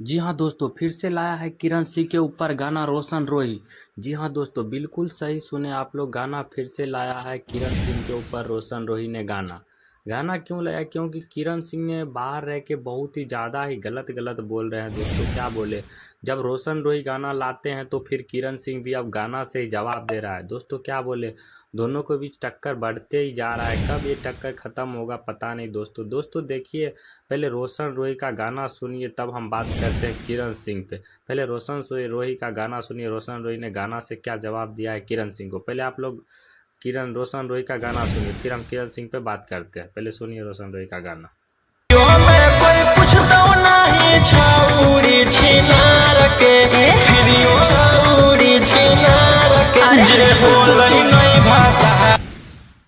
जी हाँ दोस्तों, फिर से लाया है किरण सिंह के ऊपर गाना रोशन रोही। जी हाँ दोस्तों, बिल्कुल सही सुने आप लोग, गाना फिर से लाया है किरण सिंह के ऊपर रोशन रोही ने गाना। गाना क्यों लाया? क्योंकि किरण सिंह ने बाहर रह के बहुत ही ज़्यादा ही गलत गलत बोल रहे हैं दोस्तों। क्या बोले, जब रोशन रोही गाना लाते हैं तो फिर किरण सिंह भी अब गाना से ही जवाब दे रहा है दोस्तों। क्या बोले, दोनों के बीच टक्कर बढ़ते ही जा रहा है। कब ये टक्कर ख़त्म होगा पता नहीं दोस्तों देखिए, पहले रोशन रोही का गाना सुनिए तब हम बात करते हैं किरण सिंह पे। पहले रोशन रोही का गाना सुनिए, रोशन रोही ने गाना से क्या जवाब दिया है किरण सिंह को। पहले आप लोग रोशन रोही का गाना सुनिए, फिर हम किरण सिंह पे बात करते हैं। पहले सुनिए रोशन रोही का गाना।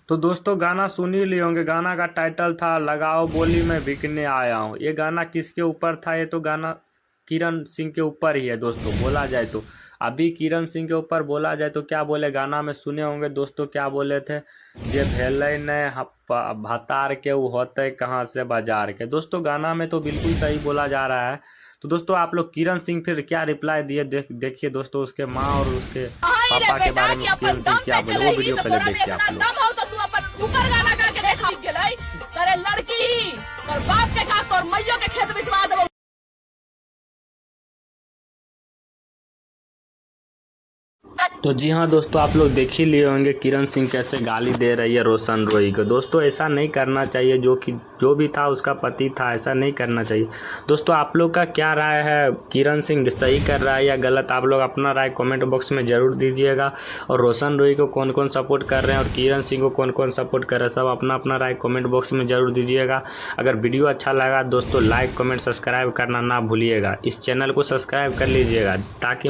तो दोस्तों गाना सुन ही लिए होंगे, गाना का टाइटल था लगाओ बोली मैं बिकने आया हूँ। ये गाना किसके ऊपर था? ये तो गाना किरण सिंह के ऊपर ही है दोस्तों, बोला जाए तो। अभी किरण सिंह के ऊपर बोला जाए तो क्या बोले, गाना में सुने होंगे दोस्तों, क्या बोले थे, जे भेलै ने भतार के उ होते कहाँ से बाजार के। दोस्तों गाना में तो बिल्कुल सही बोला जा रहा है। तो दोस्तों आप लोग किरण सिंह फिर क्या रिप्लाई दिए देखिए दोस्तों, उसके माँ और उसके पापा के बारे में किरण सिंह क्या बोले, वो वीडियो पहले देखिए आप लोग। लड़की और बाप के का और मैयों के खेत बिचवा दो। तो जी हाँ दोस्तों, आप लोग देख ही लिए होंगे किरण सिंह कैसे गाली दे रही है रोशन रोही को। दोस्तों ऐसा नहीं करना चाहिए, जो भी था उसका पति था, ऐसा नहीं करना चाहिए। दोस्तों आप लोग का क्या राय है, किरण सिंह सही कर रहा है या गलत? आप लोग अपना राय कमेंट बॉक्स में ज़रूर दीजिएगा। और रोशन रोही को कौन कौन सपोर्ट कर रहे हैं और किरण सिंह को कौन कौन सपोर्ट कर रहे हैं, सब अपना अपना राय कमेंट बॉक्स में ज़रूर दीजिएगा। अगर वीडियो अच्छा लगा दोस्तों, लाइक कमेंट सब्सक्राइब करना ना भूलिएगा। इस चैनल को सब्सक्राइब कर लीजिएगा ताकि